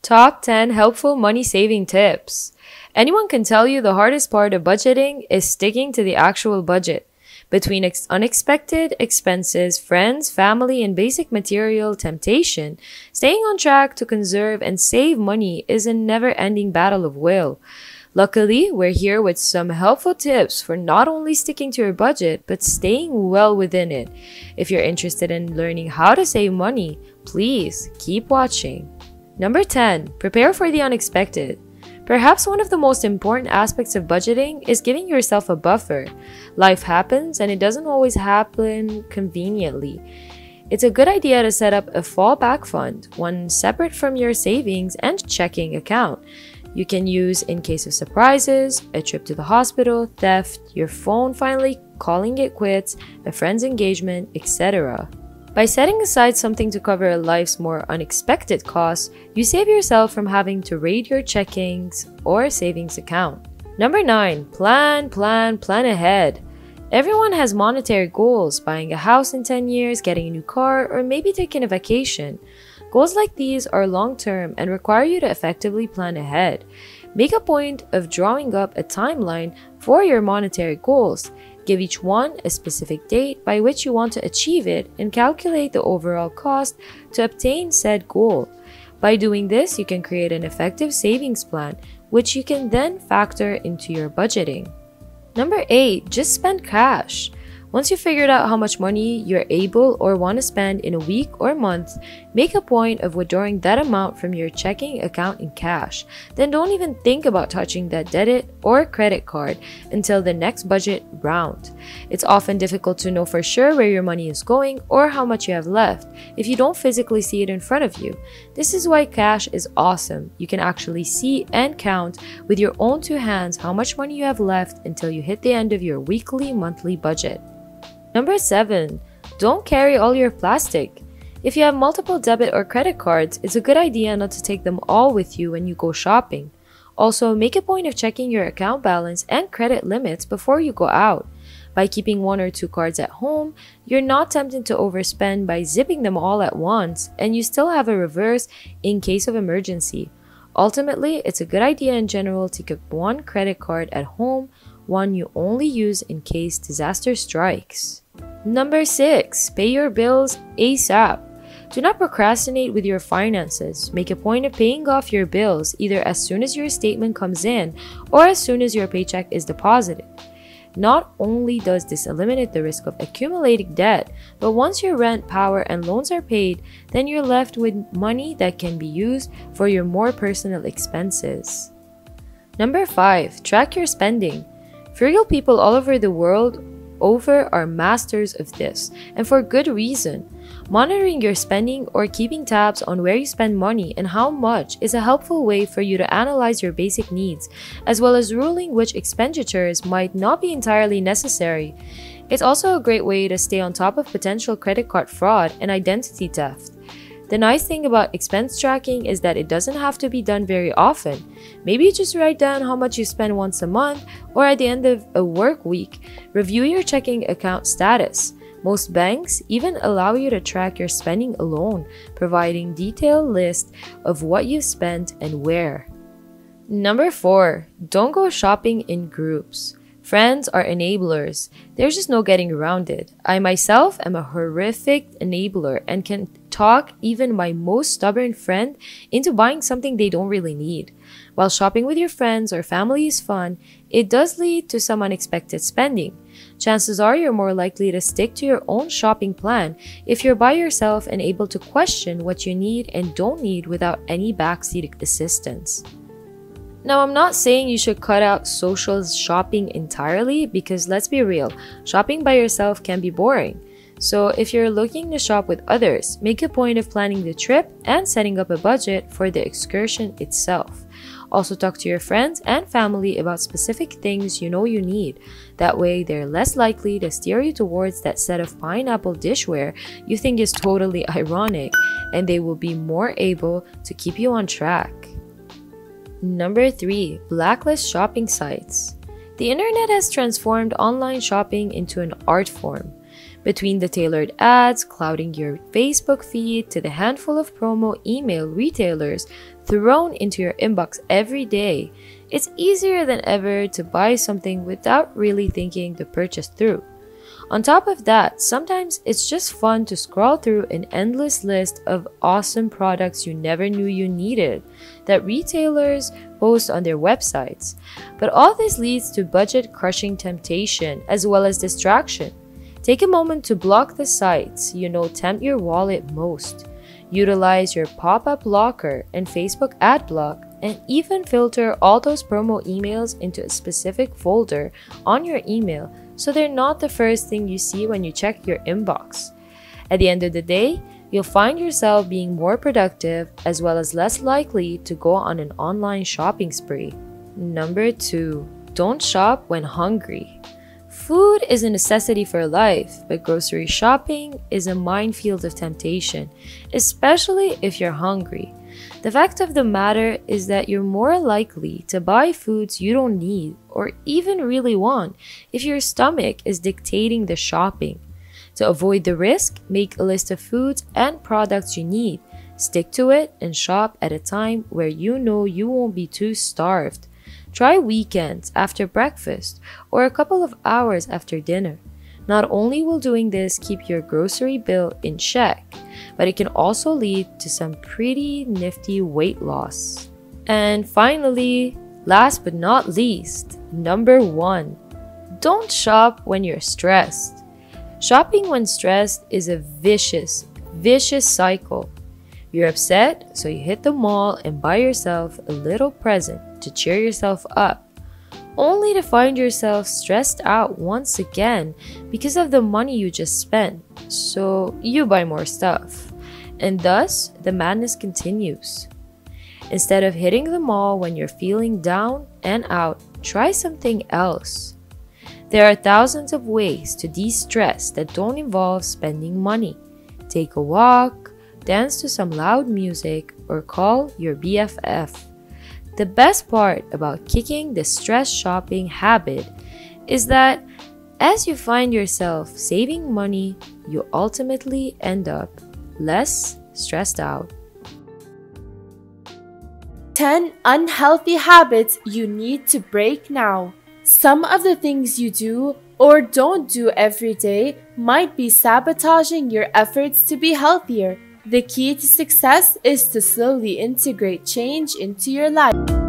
Top 10 helpful money saving tips. Anyone can tell you the hardest part of budgeting is sticking to the actual budget. Between unexpected expenses, friends, family, and basic material temptation, staying on track to conserve and save money is a never-ending battle of will. Luckily, we're here with some helpful tips for not only sticking to your budget, but staying well within it. If you're interested in learning how to save money, please keep watching. Number 10. Prepare for the unexpected. Perhaps one of the most important aspects of budgeting is giving yourself a buffer. Life happens and it doesn't always happen conveniently. It's a good idea to set up a fallback fund, one separate from your savings and checking account. You can use in case of surprises, a trip to the hospital, theft, your phone finally calling it quits, a friend's engagement, etc. By setting aside something to cover life's more unexpected costs, you save yourself from having to raid your checkings or savings account. Number 9. Plan ahead. Everyone has monetary goals, buying a house in 10 years, getting a new car, or maybe taking a vacation. Goals like these are long-term and require you to effectively plan ahead. Make a point of drawing up a timeline for your monetary goals. Give each one a specific date by which you want to achieve it and calculate the overall cost to obtain said goal. By doing this, you can create an effective savings plan, which you can then factor into your budgeting. Number 8. Just spend cash. Once you figured out how much money you're able or want to spend in a week or month, make a point of withdrawing that amount from your checking account in cash. Then don't even think about touching that debit or credit card until the next budget round. It's often difficult to know for sure where your money is going or how much you have left if you don't physically see it in front of you. This is why cash is awesome. You can actually see and count with your own two hands how much money you have left until you hit the end of your weekly, monthly budget. Number 7. Don't carry all your plastic. If you have multiple debit or credit cards, it's a good idea not to take them all with you when you go shopping. Also, make a point of checking your account balance and credit limits before you go out. By keeping 1 or 2 cards at home, you're not tempted to overspend by zipping them all at once, and you still have a reverse in case of emergency. Ultimately, it's a good idea in general to keep 1 credit card at home, one you only use in case disaster strikes. Number 6. Pay your bills ASAP. Do not procrastinate with your finances. Make a point of paying off your bills either as soon as your statement comes in or as soon as your paycheck is deposited. Not only does this eliminate the risk of accumulating debt, but once your rent, power, and loans are paid, then you're left with money that can be used for your more personal expenses. Number 5. Track your spending. Frugal people all over the world are masters of this, and for good reason. Monitoring your spending or keeping tabs on where you spend money and how much is a helpful way for you to analyze your basic needs, as well as ruling which expenditures might not be entirely necessary. It's also a great way to stay on top of potential credit card fraud and identity theft. The nice thing about expense tracking is that it doesn't have to be done very often. Maybe just write down how much you spend once a month or at the end of a work week. Review your checking account status. Most banks even allow you to track your spending alone, providing detailed lists of what you've spent and where. Number 4. Don't go shopping in groups. Friends are enablers. There's just no getting around it. I myself am a horrific enabler and can talk even my most stubborn friend into buying something they don't really need. While shopping with your friends or family is fun, it does lead to some unexpected spending. Chances are you're more likely to stick to your own shopping plan if you're by yourself and able to question what you need and don't need without any backseat assistance. Now, I'm not saying you should cut out social shopping entirely because let's be real, shopping by yourself can be boring. So if you're looking to shop with others, make a point of planning the trip and setting up a budget for the excursion itself. Also talk to your friends and family about specific things you know you need. That way, they're less likely to steer you towards that set of pineapple dishware you think is totally ironic, and they will be more able to keep you on track. Number 3. Blacklist shopping sites. The internet has transformed online shopping into an art form. Between the tailored ads clouding your Facebook feed to the handful of promo email retailers thrown into your inbox every day, it's easier than ever to buy something without really thinking the purchase through. On top of that, sometimes it's just fun to scroll through an endless list of awesome products you never knew you needed that retailers post on their websites. But all this leads to budget-crushing temptation as well as distraction. Take a moment to block the sites you know tempt your wallet most. Utilize your pop-up blocker and Facebook ad block, and even filter all those promo emails into a specific folder on your email so they're not the first thing you see when you check your inbox. At the end of the day, you'll find yourself being more productive as well as less likely to go on an online shopping spree. Number 2. Don't shop when hungry. Food is a necessity for life, but grocery shopping is a minefield of temptation, especially if you're hungry. The fact of the matter is that you're more likely to buy foods you don't need or even really want if your stomach is dictating the shopping. To avoid the risk, make a list of foods and products you need. Stick to it and shop at a time where you know you won't be too starved. Try weekends after breakfast or a couple of hours after dinner. Not only will doing this keep your grocery bill in check, but it can also lead to some pretty nifty weight loss. And finally, last but not least, number 1. Don't shop when you're stressed. Shopping when stressed is a vicious cycle. You're upset, so you hit the mall and buy yourself a little present to cheer yourself up, only to find yourself stressed out once again because of the money you just spent, so you buy more stuff. And thus, the madness continues. Instead of hitting the mall when you're feeling down and out, try something else. There are thousands of ways to de-stress that don't involve spending money. Take a walk, dance to some loud music, or call your BFF. The best part about kicking the stress shopping habit is that as you find yourself saving money, you ultimately end up less stressed out. 10 unhealthy habits you need to break now. Some of the things you do or don't do every day might be sabotaging your efforts to be healthier. The key to success is to slowly integrate change into your life.